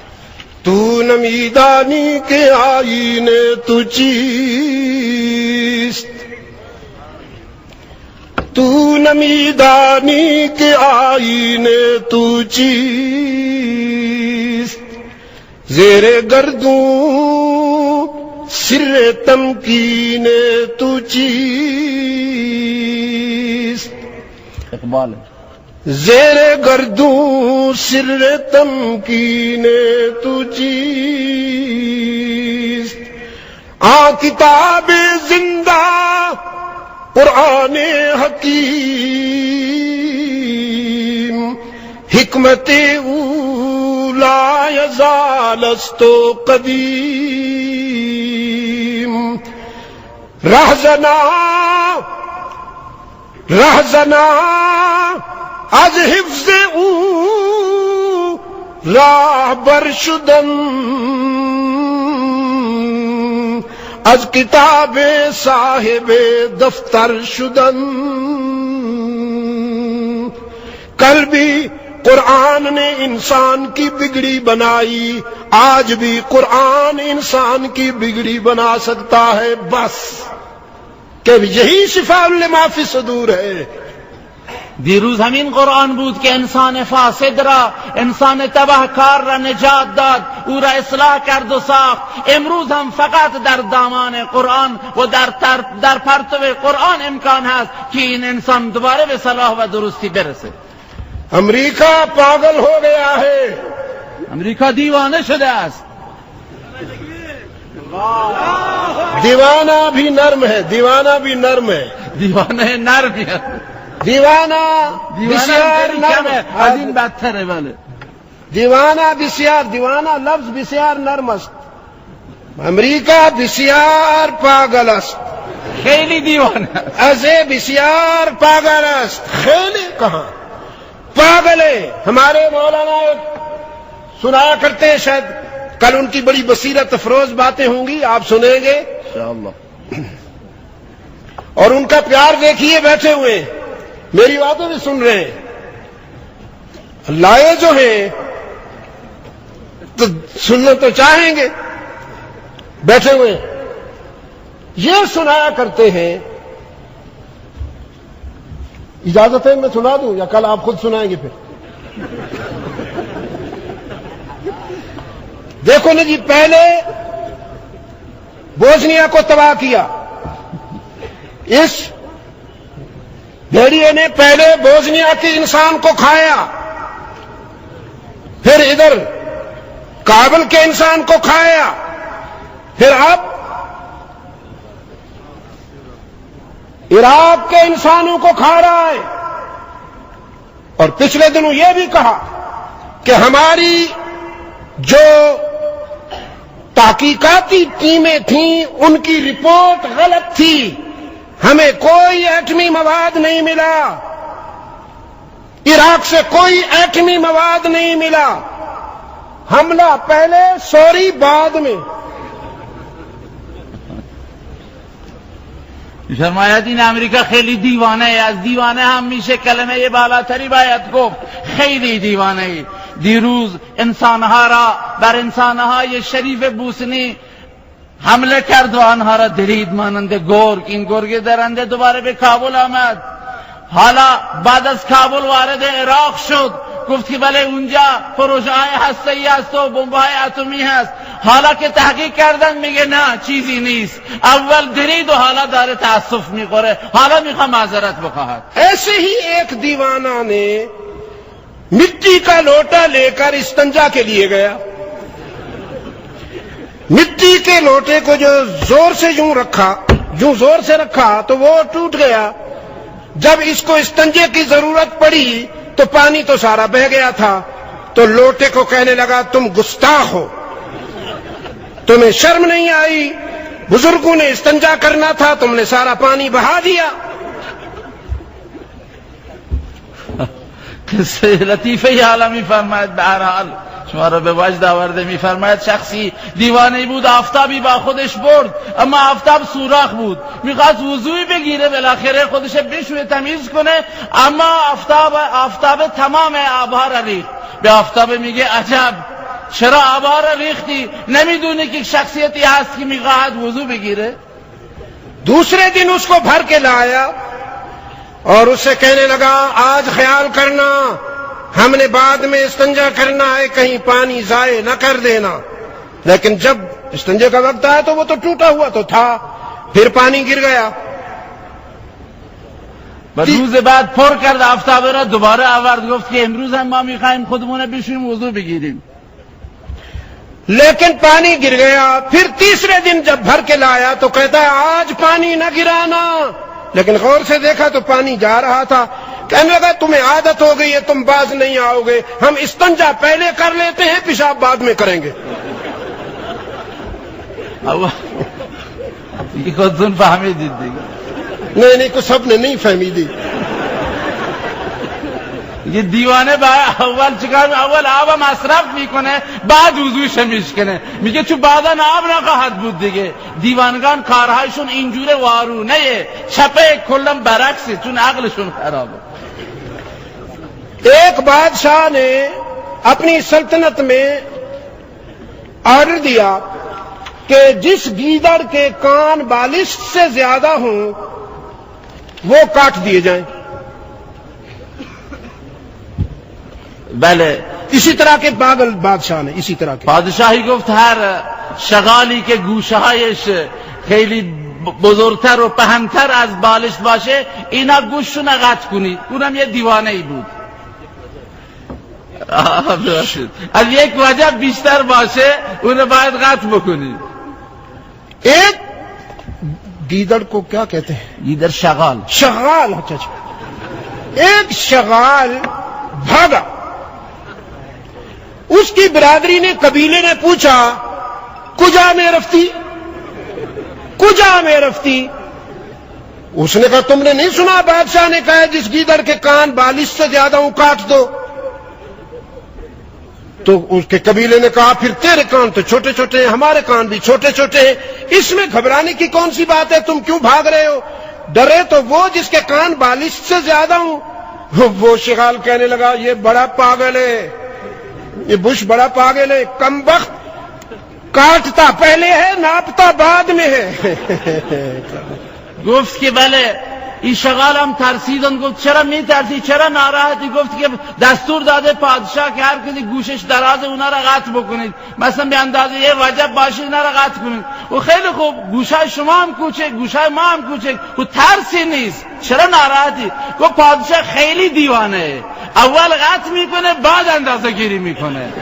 تو نمیدانی که آیین تو چیست، تو نمیدانی که آیین تو چیست، زیر گردون سر تمکین تو چیست، اقبال زیر گردوں سر تمکین تو چیست، کتاب زندہ قرآن حکیم، حکمت اولا یزال است و قدیم، رهزنا از حفظ او راهبر شدن، از کتاب صاحب دفتر شدن. کل بھی قرآن نے انسان کی بگڑی بنائی، آج بھی قرآن انسان کی بگڑی بنا سکتا ہے، بس کہ یہی شفاء لما فی الصدور ہے. دیروز همین قرآن بود که انسان فاسد را، انسان تبهکار را نجات داد، او را اصلاح کرد و ساخت. امروز هم فقط در دامان قرآن و در پرتو قرآن امکان هست که این انسان دوباره به صلاح و درستی برسه. امریکہ پاگل ہو گیا ہے، امریکا دیوانه شده است. دیوانہ بھی نرم ہے، دیوانہ بھی نرم ہے، دیوانه نرمی است، دیوانہ بسیار نرم ہے، از این بدتره. بله دیوانہ بسیار، دیوانہ لفظ بسیار نرم است. امریکہ بسیار پاگل است، خیلی دیوانه است. از بسیار پاگل است. خیلی کہاں پاگل ہے. ہمارے مولانا سنایا کرتے ہیں، شاید کل ان کی بڑی بصیرت افروز باتیں ہوں گی، آپ سنیں گے انشاءاللہ. اور ان کا پیار دیکھیے، بیٹھے ہوئے میری باتیں بھی سن رہے ہیں. لائے جو ہیں تو سننا تو چاہیں گے، بیٹھے ہوئے یہ سنایا کرتے ہیں. اجازت ہے میں سنا دوں یا کل آپ خود سنائیں گے؟ پھر دیکھو نا جی، پہلے بوسنیا کو تباہ کیا، اس بھیڑیے نے پہلے بوسنیا کے انسان کو کھایا، پھر ادھر کابل کے انسان کو کھایا، پھر اب عراق کے انسانوں کو کھا رہا ہے. اور پچھلے دنوں یہ بھی کہا کہ ہماری جو تحقیقاتی ٹیمیں تھیں ان کی رپورٹ غلط تھی، ہمیں کوئی ایٹمی مواد نہیں ملا، عراق سے کوئی ایٹمی مواد نہیں ملا. حملہ پہلے سوری بعد میں. فرمایا دین امریکا خیلی دیوانه ای، از دیوانه هم میشه کلمه بالاتری باید گفت. خیلی دیوانه ای. دیروز انسانها را بر انسانهای شریف بوسنی حمله کرد و آنها را درید مانند گرگ. این گرگ درنده دوباره به کابل آمد. حالا بعد از کابل وارد عراق شد، گفت که بله اونجا پروژه‌های هسته‌ای هست و بمب‌های اتمی هست. حالا که تحقیق کردن میگه نه چیزی نیست. اول درید و حالا داره تاسف میخوره، حالا میخواد معذرت بخواهد. ایسے ہی ایک دیوانہ نے مٹی کا لوٹا لے کر استنجا کے لیے گیا، مٹی کے لوٹے کو جو زور سے یوں رکھا، یوں زور سے رکھا تو وہ ٹوٹ گیا. جب اس کو استنجے کی ضرورت پڑی تو پانی تو سارا بہہ گیا تھا، تو لوٹے کو کہنے لگا تم گستاخ ہو، تمہیں شرم نہیں آئی؟ بزرگوں نے استنجا کرنا تھا، تم نے سارا پانی بہا دیا. قصه لطیفه ای حالا میفرماید. به هر حال شما را به وجد آورده. میفرماید شخصی دیوانه بود، آفتابی با خودش برد، اما آفتاب سوراخ بود، میخواست وضوعی بگیره بالاخره خودش بشوره تمیز کنه، اما آفتاب تمام آبها را ریخت. به آفتاب میگه عجب چرا آبها را ریختی؟ نمیدونی که شخصیتی هست که میخواهد وضو بگیره؟ دوسرے دن اس کو بھر کے لایا اور اس سے کہنے لگا آج خیال کرنا، ہم نے بعد میں استنجا کرنا ہے، کہیں پانی ضائع نہ کر دینا. لیکن جب استنجے کا وقت آیا تو وہ تو ٹوٹا ہوا تو تھا، پھر پانی گر گیا. روز بعد پر کرد آفتاب را دوباره آورد، گفت که امروز هم ما میخوایم خودمون بشویم وضو بگیریم. لیکن پانی گر گیا. پھر تیسرے دن جب بھر کے لایا تو کہتا ہے آج پانی نہ گرانا، لیکن غور سے دیکھا تو پانی جا رہا تھا. کہنے لگا تمہیں عادت ہو گئی ہے، تم باز نہیں آؤ گے، ہم استنجا پہلے کر لیتے ہیں، پیشاب بعد میں کریں گے. یہ خودتون فهمیدید دیگه. نہیں کو سب نے نہیں فهمی دی. یہ دیوانه با اول چیکار اول آب مصرف میکنه بعد وضوش میشکنه، میگه چون بعدا آب نخواهد بود دیگه. دیوانگان کارهایشون اینجوره وارونه چپه کلا برعکسه، چون عقلشون خرابه. ایک بادشاہ نے اپنی سلطنت میں آرڈر دیا کہ جس گیدڑ کے کان بالش سے زیادہ ہوں وہ کاٹ دیے جائیں. بله اسی طرح کے پاگل بادشاہ نے اسی طرح کے پادشاهی گفت هر شغالی که گوشه هایش خیلی بزرگتر و پهنتر از بالش باشه اینا گوششون قطع کنید. اونم یه دیوانه ای بود. از یک وجه بیشتر باشه اونو باید قطع بکنید. ایک گیدڑ کو کیا کہتے ہیں؟ گیدڑ شغال. شغال. اچھا اچھا. ایک شغال بھاگا. اس کی برادری نے قبیلے نے پوچھا کجا میں رفتی، کجا میں رفتی. اس نے کہا تم نے نہیں سنا بادشاہ نے کہا جس گیدڑ کے کان بالش سے زیادہ ہوں کاٹ دو. تو اس کے قبیلے نے کہا پھر تیرے کان تو چھوٹے چھوٹے ہیں، ہمارے کان بھی چھوٹے چھوٹے ہیں، اس میں گھبرانے کی کون سی بات ہے، تم کیوں بھاگ رہے ہو؟ ڈرے تو وہ جس کے کان بالش سے زیادہ ہوں. وہ شغال کہنے لگا یہ بڑا پاگل ہے، یہ بش بڑا پاگل ہے، کم وقت کاٹتا پہلے ہے ناپتا بعد میں ہے. گفت که بله این شغال هم ترسیدن. گفت چرا میترسی، چرا ناراحتی؟ گفت که دستور داده پادشاه که هر کسی گوشش دراز اونا را قطع بکنید، مثلا به اندازه یه وجب باشه اینا را قطع کنید. و خیلی خوب گوشای شما هم کوچک گوشای ما هم کوچک و ترسی نیست، چرا ناراحتی؟ گفت پادشاه خیلی دیوانه، اول قطع میکنه بعد اندازه گیری میکنه.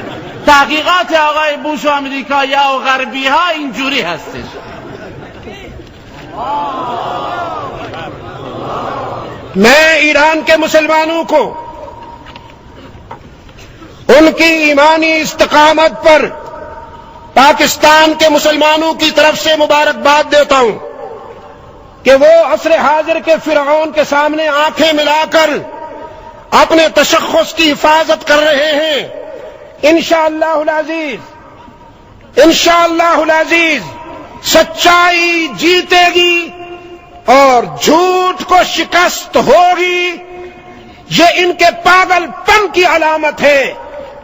تحقیقات آقای بوش و امریکایی‌ها و غربی‌ها اینجوری هستش. میں ایران کے مسلمانوں کو ان کی ایمانی استقامت پر پاکستان کے مسلمانوں کی طرف سے مبارکباد دیتا ہوں کہ وہ عصر حاضر کے فرعون کے سامنے آنکھیں ملا کر اپنے تشخص کی حفاظت کر رہے ہیں. انشاءاللہ العزیز، انشاءاللہ العزیز سچائی جیتے گی اور جھوٹ کو شکست ہوگی. یہ ان کے پاگل پن کی علامت ہے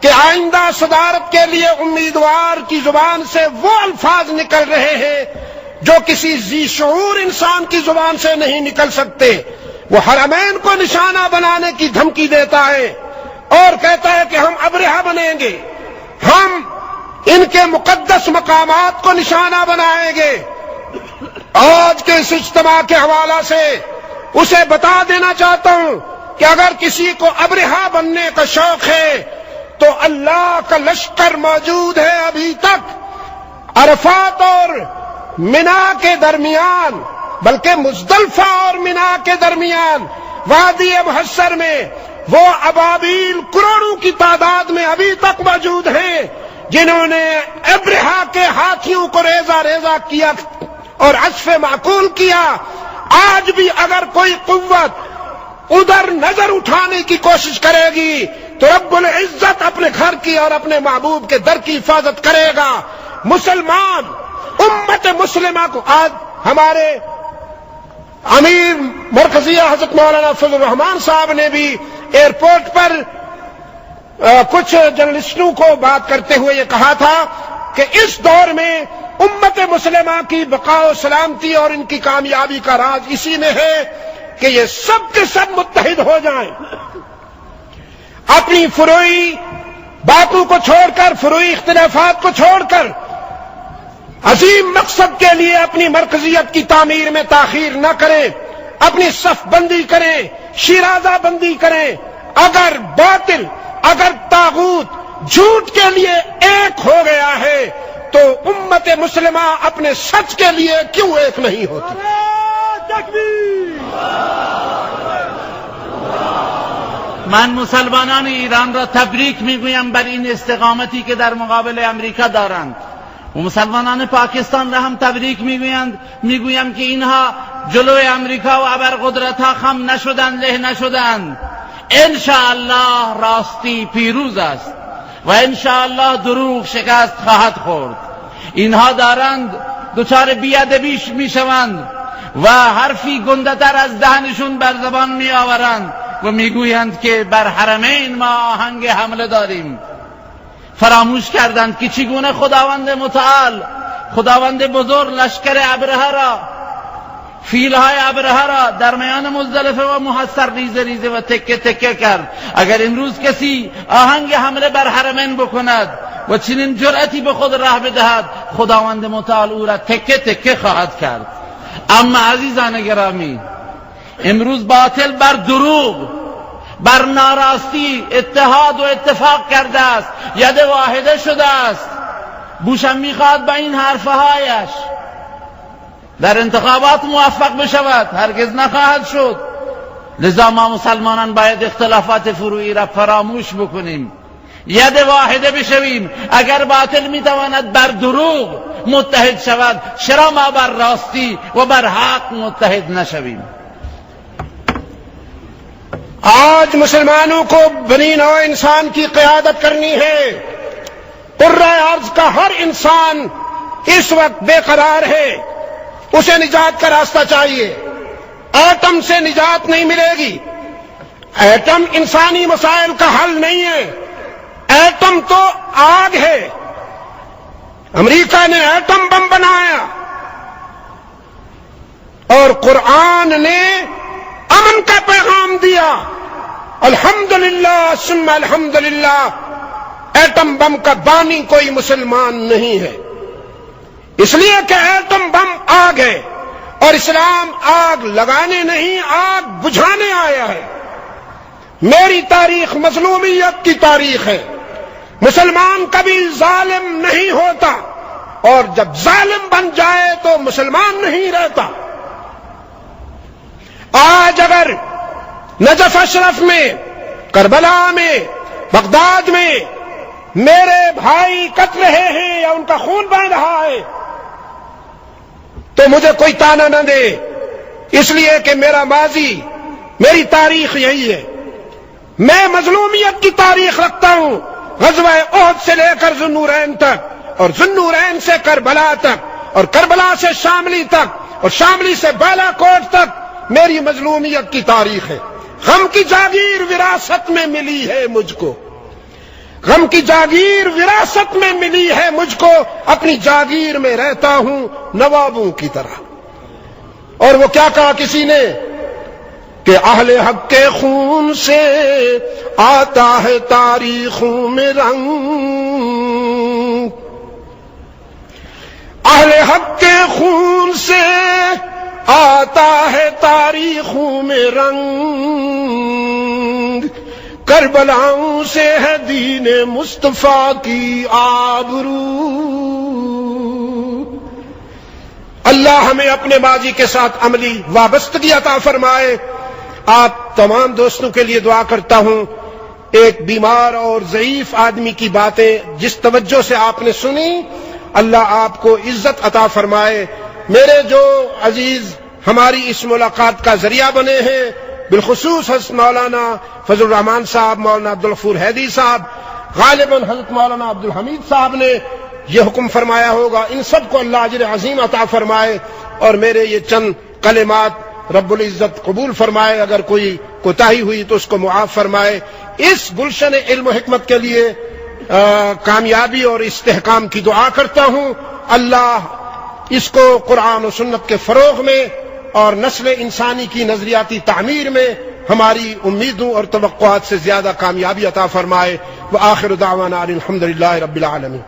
کہ آئندہ صدارت کے لیے امیدوار کی زبان سے وہ الفاظ نکل رہے ہیں جو کسی ذی شعور انسان کی زبان سے نہیں نکل سکتے. وہ حرمین کو نشانہ بنانے کی دھمکی دیتا ہے اور کہتا ہے کہ ہم ابرہہ بنیں گے، ہم ان کے مقدس مقامات کو نشانہ بنائیں گے۔ آج کے اس اجتماع کے حوالے سے اسے بتا دینا چاہتا ہوں کہ اگر کسی کو ابرہہ بننے کا شوق ہے تو اللہ کا لشکر موجود ہے ابھی تک عرفات اور منا کے درمیان، بلکہ مزدلفہ اور منا کے درمیان وادی محشر میں وہ ابابیل کروڑوں کی تعداد میں ابھی تک موجود ہیں جنہوں نے ابرہہ کے ہاتھیوں کو ریزہ ریزہ کیا اور عصف معقول کیا۔ آج بھی اگر کوئی قوت ادھر نظر اٹھانے کی کوشش کرے گی تو رب العزت اپنے گھر کی اور اپنے محبوب کے در کی حفاظت کرے گا۔ مسلمان امت مسلمہ کو آج ہمارے امیر مرکزیہ حضرت مولانا فضل الرحمان صاحب نے بھی ایئرپورٹ پر کچھ جرنلسٹوں کو بات کرتے ہوئے یہ کہا تھا کہ اس دور میں امت مسلمہ کی بقا و سلامتی اور ان کی کامیابی کا راز اسی میں ہے کہ یہ سب کے سب متحد ہو جائیں، اپنی فروعی باتوں کو چھوڑ کر، فروعی اختلافات کو چھوڑ کر عظیم مقصد کے لیے اپنی مرکزیت کی تعمیر میں تاخیر نہ کریں، اپنی صف بندی کریں، شیرازہ بندی کریں۔ اگر باطل، اگر طاغوت جھوٹ کے لیے ایک ہو گیا ہے تو امت مسلمہ اپنے سچ کے لیے کیوں ایک نہیں ہوتی؟ من مسلمانان ایران را تبریک میگویم بر این استقامتی که در مقابل امریکا دارند و مسلمانان پاکستان را هم تبریک میگویم که اینها جلوی امریکا و ابرقدرت ها خم نشدند، له نشدند. انشاءالله راستی پیروز است و انشاءالله دروغ شکست خواهد خورد. اینها دارند دچار بیادبی میشوند و حرفی گنده‌تر از دهنشون بر زبان میآورند و میگویند که بر حرمین ما آهنگ حمله داریم. فراموش کردند که چگونه خداوند متعال، خداوند بزرگ لشکر ابرهه را، فیلهای ابرهه را در میان مزدلفه و محصر ریزه ریزه و تکه تکه کرد. اگر امروز کسی آهنگ حمله بر حرمین بکند و چنین جرأتی به خود راه بدهد، خداوند متعال او را تکه تکه خواهد کرد. اما عزیزان گرامی، امروز باطل بر دروغ، بر ناراستی اتحاد و اتفاق کرده است، ید واحده شده است. بوشم میخواد با این حرفهایش در انتخابات موفق بشود، هرگز نخواهد شد. لذا ما مسلمانان باید اختلافات فروعی را فراموش بکنیم، ید واحده بشویم. اگر باطل میتواند بر دروغ متحد شود، چرا ما بر راستی و بر حق متحد نشویم؟ آج مسلمانوں کو بنی نوع انسان کی قیادت کرنی ہے۔ قرۂ ارض کا ہر انسان اس وقت بے قرار ہے، اسے نجات کا راستہ چاہیے۔ ایٹم سے نجات نہیں ملے گی، ایٹم انسانی مسائل کا حل نہیں ہے، ایٹم تو آگ ہے۔ امریکہ نے ایٹم بم بنایا اور قرآن نے امن کا پیغام دیا۔ الحمدللہ ثم الحمدللہ، ایٹم بم کا بانی کوئی مسلمان نہیں ہے، اس لیے کہ ایٹم بم آگ ہے اور اسلام آگ لگانے نہیں، آگ بجھانے آیا ہے۔ میری تاریخ مظلومیت کی تاریخ ہے۔ مسلمان کبھی ظالم نہیں ہوتا اور جب ظالم بن جائے تو مسلمان نہیں رہتا۔ آج اگر نجف اشرف میں، کربلا میں، بغداد میں میرے بھائی کٹ رہے ہیں یا ان کا خون بہ رہا ہے تو مجھے کوئی تانا نہ دے، اس لیے کہ میرا ماضی، میری تاریخ یہی ہے۔ میں مظلومیت کی تاریخ رکھتا ہوں، غزوہ احد سے لے کر ذوالنورین تک، اور ذوالنورین سے کربلا تک، اور کربلا سے شاملی تک، اور شاملی سے بالا کوٹ تک میری مظلومیت کی تاریخ ہے۔ غم کی جاگیر وراثت میں ملی ہے مجھ کو، غم کی جاگیر وراثت میں ملی ہے مجھ کو، اپنی جاگیر میں رہتا ہوں نوابوں کی طرح۔ اور وہ کیا کہا کسی نے کہ اہل حق کے خون سے آتا ہے تاریخوں میں رنگ، اہل حق کے خون سے آتا ہے تاریخوں میں رنگ، کربلاؤں سے ہے دین مصطفیٰ کی آبرو۔ اللہ ہمیں اپنے ماضی کے ساتھ عملی وابستگی عطا فرمائے۔ آپ تمام دوستوں کے لیے دعا کرتا ہوں، ایک بیمار اور ضعیف آدمی کی باتیں جس توجہ سے آپ نے سنی، اللہ آپ کو عزت عطا فرمائے۔ میرے جو عزیز ہماری اس ملاقات کا ذریعہ بنے ہیں، بالخصوص حضرت مولانا فضل الرحمان صاحب، مولانا عبدالغفور حیدی صاحب، غالباً حضرت مولانا عبدالحمید صاحب نے یہ حکم فرمایا ہوگا، ان سب کو اللہ اجر عظیم عطا فرمائے، اور میرے یہ چند کلمات رب العزت قبول فرمائے، اگر کوئی کوتاہی ہوئی تو اس کو معاف فرمائے۔ اس گلشن علم و حکمت کے لیے کامیابی اور استحکام کی دعا کرتا ہوں۔ اللہ اس کو قرآن و سنت کے فروغ میں اور نسل انسانی کی نظریاتی تعمیر میں ہماری امیدوں اور توقعات سے زیادہ کامیابی عطا فرمائے۔ وآخر دعوانا الحمدللہ رب العالمین۔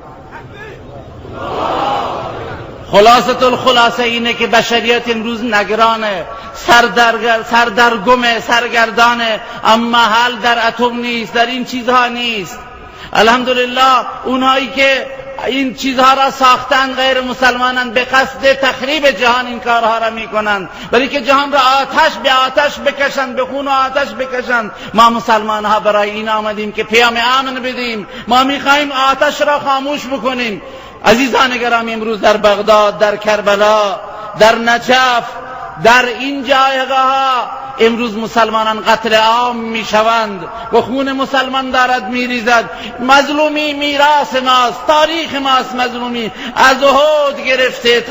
خلاصۃ الخلاصہ اینه که بشریت امروز نگران ہے، سردرگم ہے، سرگردان ہے، اما حل در اتم نیست، در این چیزها نیست۔ الحمدلله اونهایی که این چیزها را ساختن غیر مسلمانند، به قصد تخریب جهان این کارها را میکنند، برای که جهان را آتش به آتش بکشند، به خون و آتش بکشند۔ ما مسلمان ها برای این آمدیم که پیام امن بدیم، ما میخواهیم آتش را خاموش بکنیم۔ عزیزان گرامی، امروز در بغداد، در کربلا، در نجف، در این جایگاه ها امروز مسلمانان قتل عام میشوند و خون مسلمان دارد میریزد۔ مظلومی میراث ماست، تاریخ ماست مظلومی، از احد گرفته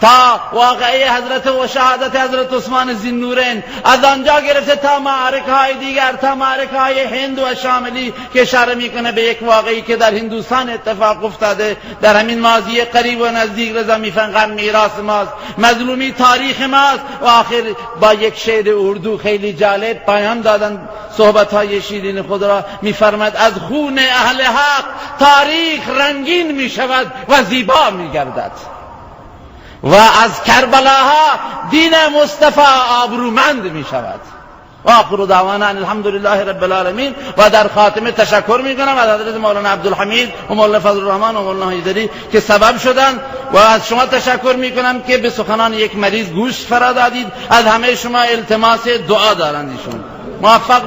تا واقعه حضرت و شهادت حضرت عثمان ذی‌النورین، از آنجا گرفته تا معرکه های دیگر، تا معرکه های هند و شاملی که اشاره میکنه به یک واقعی که در هندوستان اتفاق افتاده در همین ماضی قریب و نزدیک. رضا میفهمن میراث ماست، مظلومی تاریخ ماست. و آخر با یک شعر اردو خیلی جالب پیام دادن صحبت های شیرین خود را، میفرماد از خون اهل حق تاریخ رنگین میشود و زیبا میگردد، و از کربلاها دین مصطفی آبرومند می شود. و آخر دعوانا الحمدلله رب العالمین. و در خاتمه تشکر می کنم از حضرت مولانا عبدالحمید و مولانا فضل الرحمن و مولانا حیدری که سبب شدند، و از شما تشکر می کنم که به سخنان یک مریض گوش فرا دادید. از همه شما التماس دعا دارند ایشون. موفق